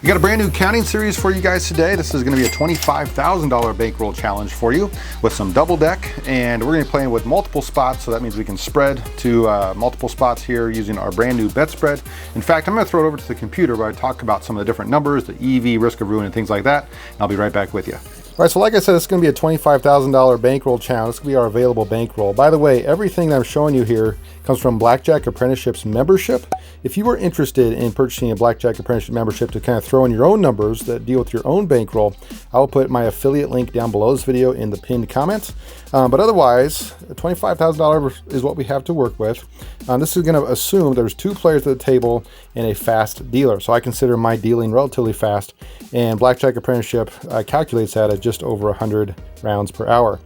We got a brand new counting series for you guys today. This is going to be a $25,000 bankroll challenge for you with some double deck, and we're going to be playing with multiple spots, so that means we can spread to multiple spots here using our brand new bet spread. In fact, I'm going to throw it over to the computer where I talk about some of the different numbers, the EV, risk of ruin, and things like that, and I'll be right back with you. All right, so like I said, it's going to be a $25,000 bankroll challenge. It's going to be our available bankroll. By the way, everything that I'm showing you here comes from Blackjack Apprenticeship's membership. If you were interested in purchasing a Blackjack Apprenticeship membership to kind of throw in your own numbers that deal with your own bankroll, I will put my affiliate link down below this video in the pinned comment. But otherwise, $25,000 is what we have to work with. This is going to assume there's two players at the table and a fast dealer. So I consider my dealing relatively fast, and Blackjack Apprenticeship calculates that at just over 100 rounds per hour.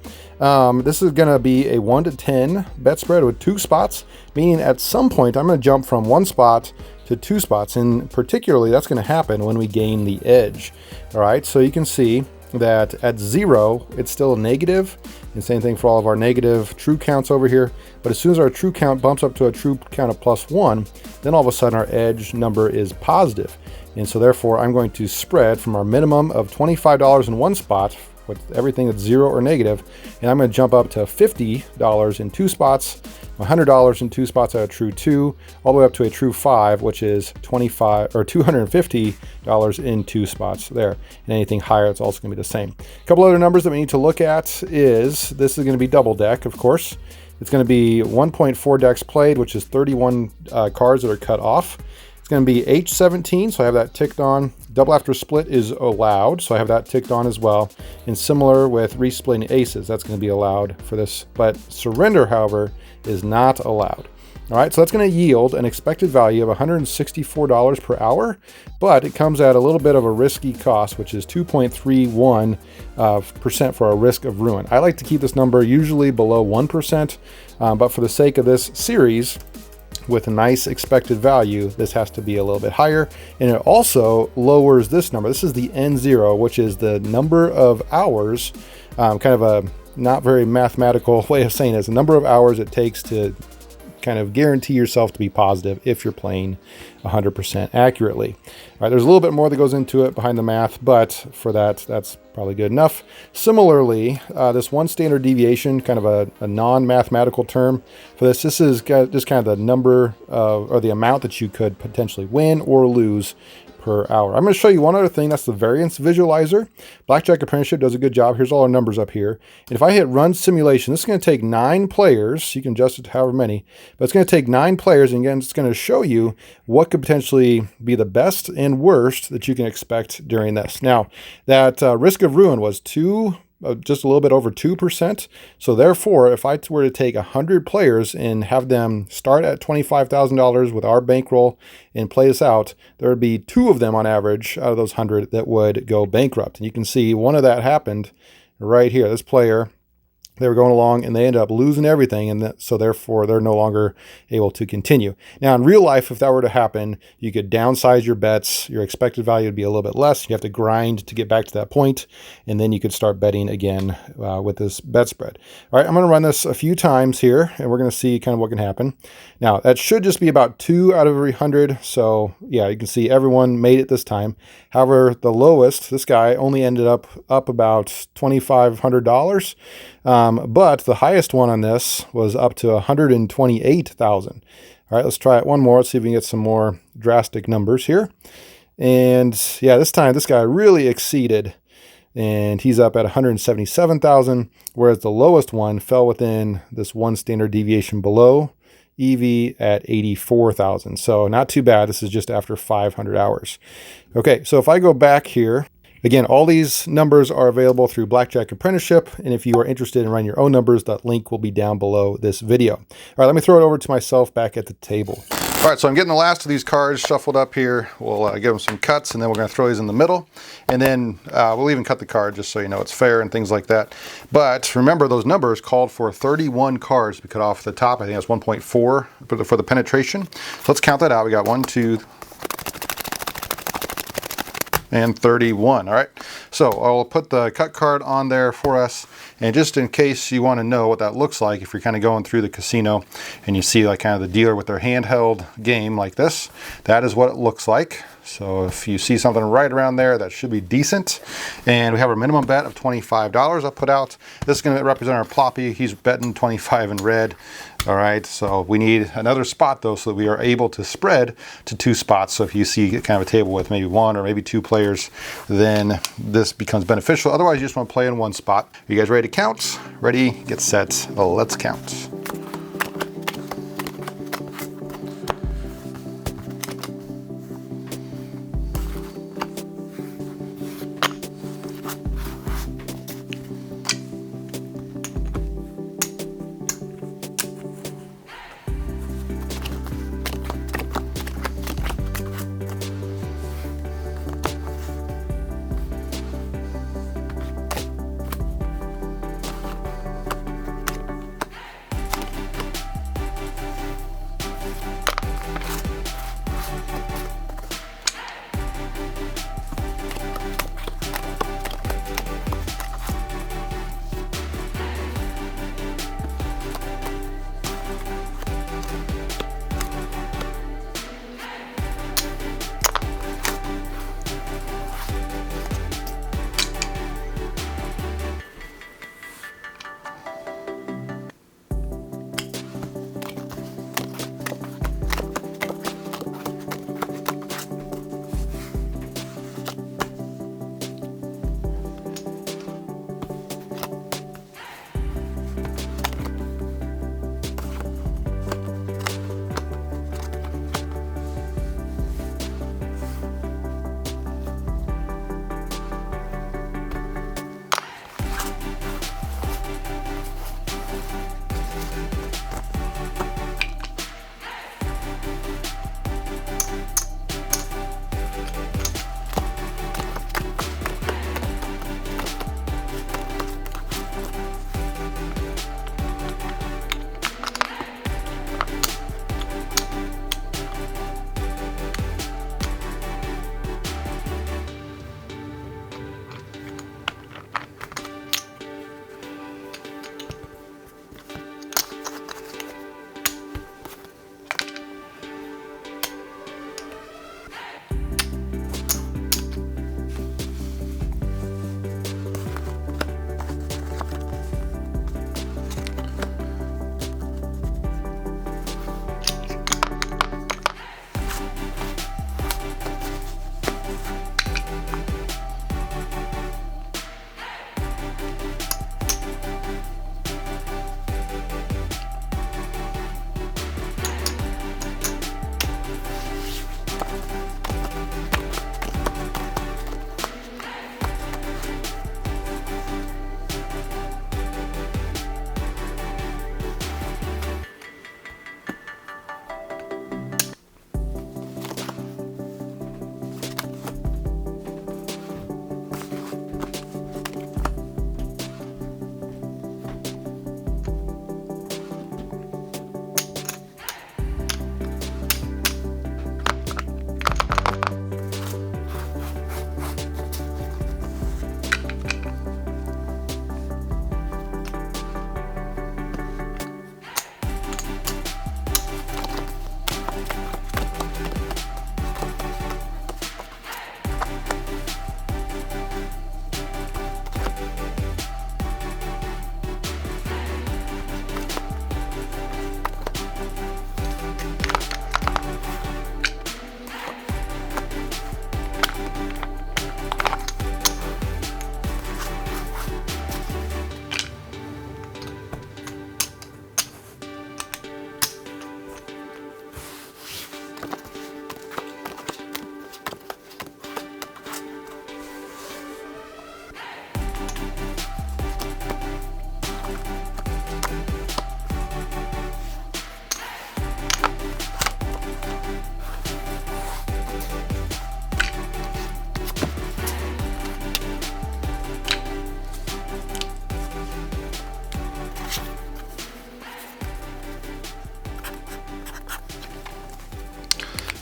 This is going to be a 1 to 10 bet spread with 2 spots, meaning at some point I'm going to jump from 1 spot to 2 spots, and particularly that's going to happen when we gain the edge. All right, so you can see that at 0 it's still negative, and same thing for all of our negative true counts over here. But as soon as our true count bumps up to a true count of +1, then all of a sudden our edge number is positive. And so therefore I'm going to spread from our minimum of $25 in 1 spot with everything that's 0 or negative, and I'm going to jump up to $50 in 2 spots, $100 in 2 spots at a true 2, all the way up to a true 5, which is $250 in 2 spots there. And anything higher, it's also going to be the same. A couple other numbers that we need to look at is this is going to be double deck, of course. It's going to be 1.4 decks played, which is 31 cards that are cut off. It's going to be H17, so I have that ticked on. Double after split is allowed, so I have that ticked on as well. And similar with resplitting aces, that's going to be allowed for this. But surrender, however, is not allowed. All right, so that's going to yield an expected value of $164 per hour, but it comes at a little bit of a risky cost, which is 2.31% for our risk of ruin. I like to keep this number usually below 1%, but for the sake of this series, with a nice expected value, this has to be a little bit higher. And it also lowers this number. This is the N0, which is the number of hours, kind of a not very mathematical way of saying it. It's the number of hours it takes to kind of guarantee yourself to be positive if you're playing 100% accurately. All right, there's a little bit more that goes into it behind the math, but for that, that's probably good enough. Similarly, this one standard deviation, kind of a non-mathematical term for this, this is just kind of the number or the amount that you could potentially win or lose per hour. I'm going to show you one other thing. That's the variance visualizer. Blackjack Apprenticeship does a good job. Here's all our numbers up here. And if I hit run simulation, this is going to take 9 players. You can adjust it to however many, but it's going to take 9 players. And again, it's going to show you what could potentially be the best and worst that you can expect during this. Now, that risk of ruin was just a little bit over 2%. So therefore, if I were to take 100 players and have them start at $25,000 with our bankroll and play this out, there would be 2 of them on average out of those 100 that would go bankrupt. And you can see one of that happened right here. This player, they were going along and they ended up losing everything, and so therefore they're no longer able to continue. Now in real life, if that were to happen, you could downsize your bets. Your expected value would be a little bit less. You have to grind to get back to that point, and then you could start betting again with this bet spread. All right, I'm going to run this a few times here, and we're going to see kind of what can happen. Now that should just be about 2 out of every 100. So yeah, you can see everyone made it this time. However, the lowest, this guy only ended up about $2,500. But the highest one on this was up to 128,000. All right, let's try it one more. Let's see if we can get some more drastic numbers here. And yeah, this time this guy really exceeded, and he's up at 177,000, whereas the lowest one fell within this one standard deviation below, EV at 84,000. So not too bad. This is just after 500 hours. Okay, so if I go back here, again, all these numbers are available through Blackjack Apprenticeship, and if you are interested in running your own numbers, that link will be down below this video. All right, let me throw it over to myself back at the table. All right, so I'm getting the last of these cards shuffled up here. We'll give them some cuts, and then we're going to throw these in the middle, and then we'll even cut the card just so you know it's fair and things like that. But remember, those numbers called for 31 cards to be cut off at the top. I think that's 1.4 for the penetration. So let's count that out. We got 1, 2, and 31. All right, so I'll put the cut card on there for us, and just in case you want to know what that looks like, if you're kind of going through the casino and you see like kind of the dealer with their handheld game like this, that is what it looks like. So if you see something right around there, that should be decent. And we have our minimum bet of $25 I'll put out. This is going to represent our ploppy. He's betting 25 in red. All right, so we need another spot though, so that we are able to spread to 2 spots. So if you see kind of a table with maybe 1 or maybe 2 players, then this becomes beneficial. Otherwise, you just want to play in 1 spot. Are you guys ready to count? Ready, get set, let's count.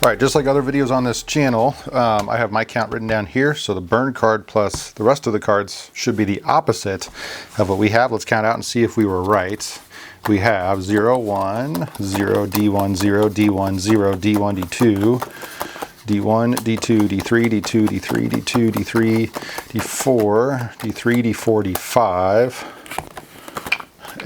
All right, just like other videos on this channel, I have my count written down here. So the burn card plus the rest of the cards should be the opposite of what we have. Let's count out and see if we were right. We have 0, 1, 0, D1, 0, D1, 0, D1, D2, D1, D2, D3, D2, D3, D2, D3, D4, D3, D4, D5,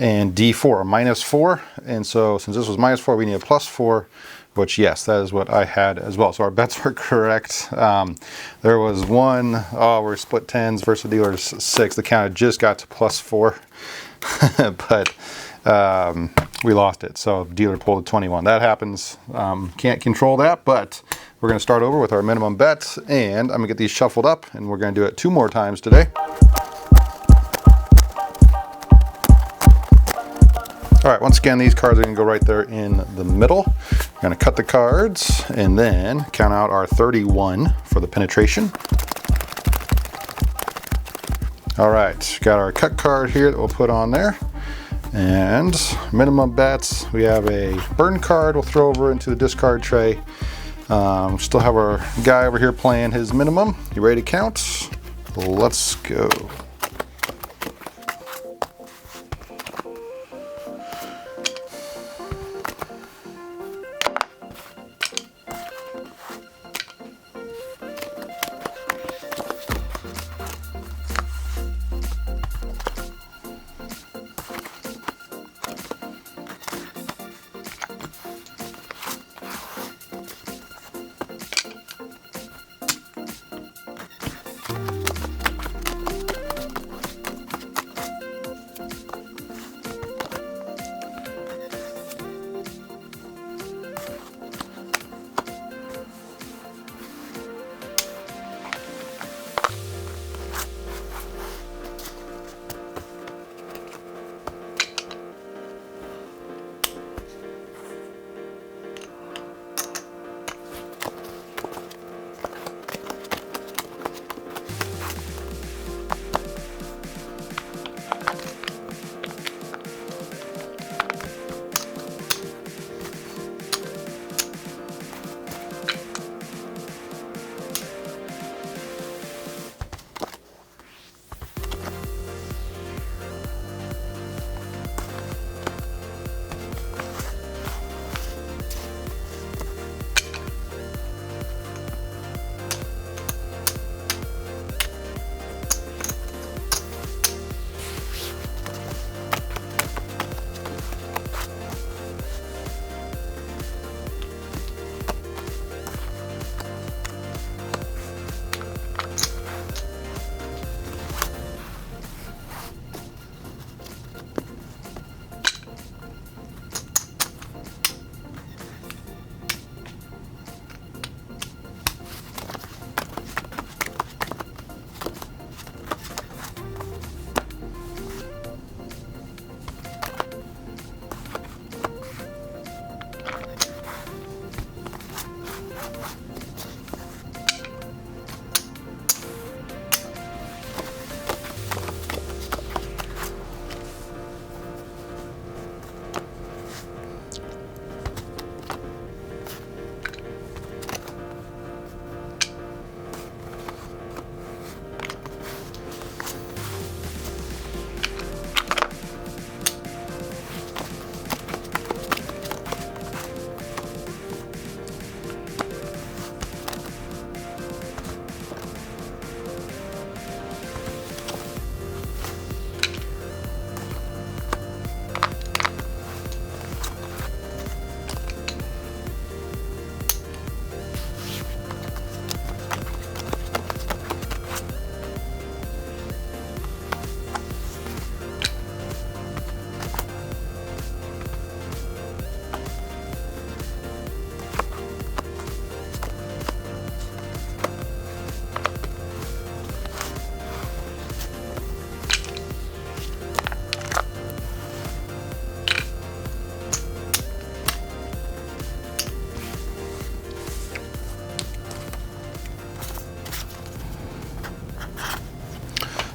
and D4, -4. And so since this was -4, we need a +4, which, yes, that is what I had as well. So our bets were correct. There was one, we're split 10s versus dealer's 6. The count just got to +4, but we lost it. So dealer pulled a 21. That happens. Can't control that, but we're going to start over with our minimum bets, and I'm going to get these shuffled up, and we're going to do it 2 more times today. All right, once again, these cards are going to go right there in the middle. We're going to cut the cards and then count out our 31 for the penetration. All right, got our cut card here that we'll put on there. And minimum bets, we have a burn card we'll throw over into the discard tray. Still have our guy over here playing his minimum. You ready to count? Let's go.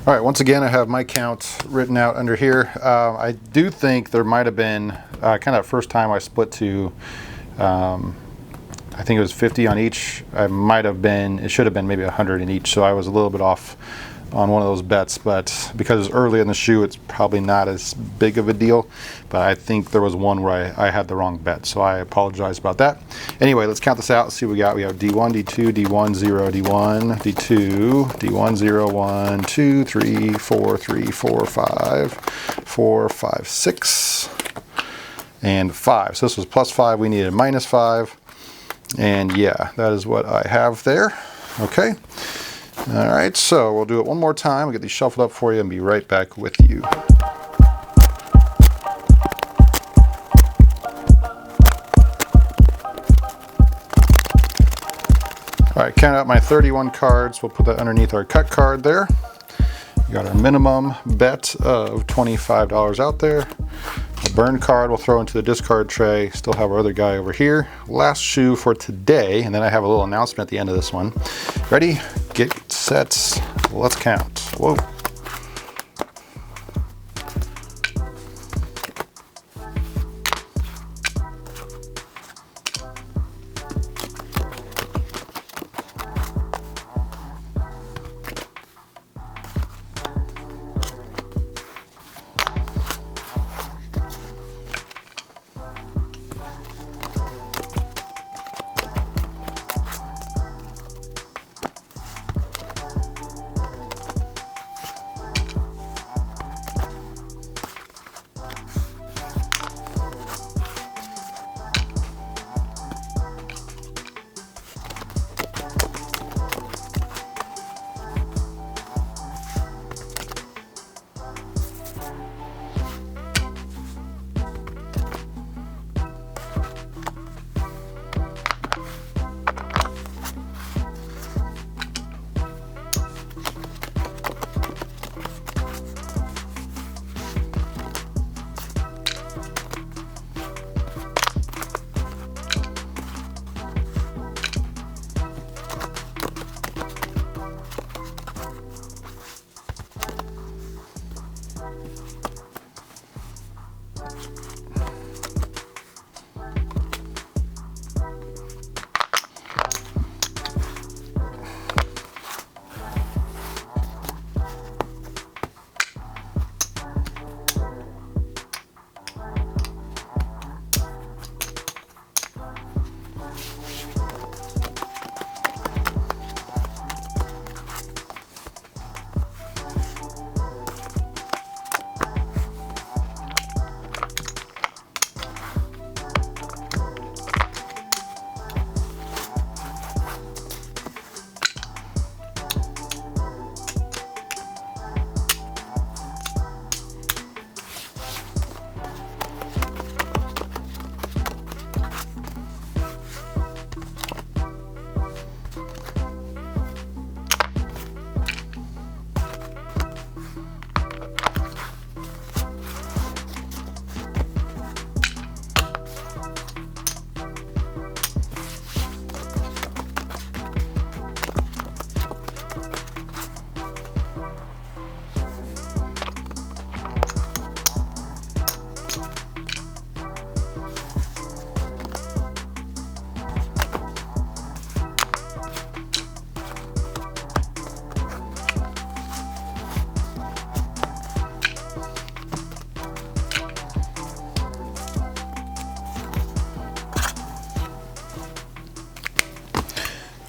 All right, once again, I have my count written out under here. I do think there might have been, kind of first time I split to, I think it was 50 on each. I might have been, it should have been maybe 100 in each, so I was a little bit off on one of those bets, but because it's early in the shoe, it's probably not as big of a deal. But I think there was one where I had the wrong bet, so I apologize about that. Anyway, let's count this out and see what we got. We have D1, D2, D1, 0, D1, D2, D1, 0, 1, 2, 3, 4, 3, 4, 5, 4, 5, 6, and 5. So this was +5, we needed -5. And yeah, that is what I have there. Okay. All right, so we'll do it one more time. We'll get these shuffled up for you and be right back with you. All right, count out my 31 cards. We'll put that underneath our cut card there. We got our minimum bet of $25 out there. A burn card we'll throw into the discard tray. Still have our other guy over here. Last shoe for today, and then I have a little announcement at the end of this one. Ready, get set, let's count. Whoa.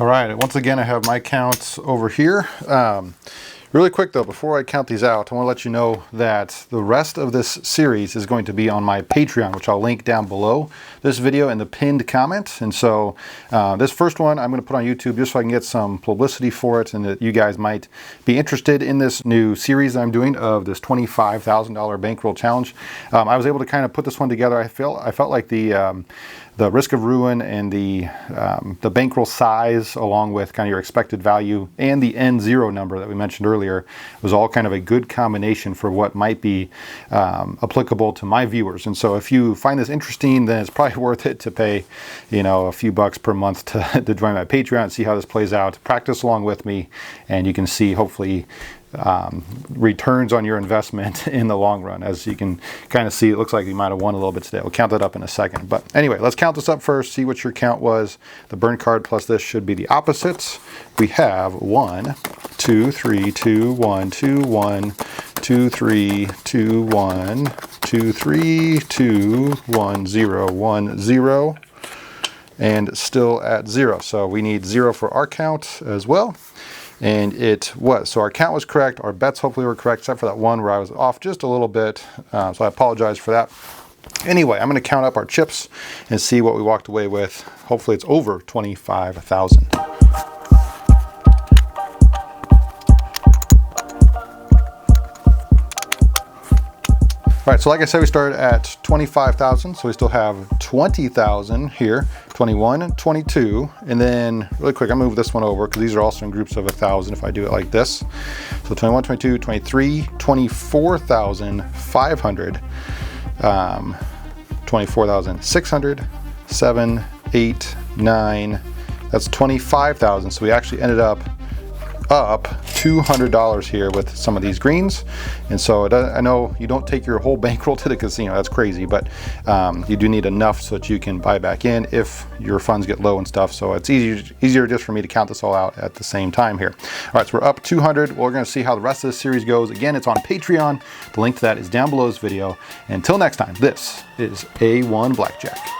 All right, once again, I have my counts over here. Really quick though, before I count these out, I want to let you know that the rest of this series is going to be on my Patreon, which I'll link down below this video in the pinned comment. And so this first one I'm going to put on YouTube just so I can get some publicity for it and that you guys might be interested in this new series I'm doing of this $25,000 bankroll challenge. I was able to kind of put this one together. I felt like the risk of ruin and the bankroll size, along with kind of your expected value and the N0 number that we mentioned earlier, was all kind of a good combination for what might be applicable to my viewers. And so if you find this interesting, then it's probably worth it to pay, you know, a few bucks per month to join my Patreon and see how this plays out. Practice along with me, and you can see hopefully returns on your investment in the long run. As you can kind of see, it looks like you might have won a little bit today. We'll count that up in a second. But anyway, let's count this up first, see what your count was. The burn card plus this should be the opposites. We have 1, 2, 3, 2, 1, 2, 1, 2, 3, 2, 1, 2, 3, 2, 1, 0, 1, 0, and still at 0. So we need 0 for our count as well. And it was. So our count was correct. Our bets hopefully were correct, except for that one where I was off just a little bit. So I apologize for that. Anyway, I'm going to count up our chips and see what we walked away with. Hopefully it's over 25,000. All right, so like I said, we started at 25,000, so we still have 20,000 here, 21, 22, and then really quick, I move this one over because these are also in groups of 1,000 if I do it like this. So 21, 22, 23, 24,500, 24,600, 7, 8, 9, that's 25,000. So we actually ended up $200 here with some of these greens. And so I know you don't take your whole bankroll to the casino, that's crazy, but you do need enough so that you can buy back in if your funds get low and stuff. So it's easier just for me to count this all out at the same time here. All right, so we're up 200. We're gonna see how the rest of this series goes. Again, it's on Patreon. The link to that is down below this video. Until next time, this is A1 Blackjack.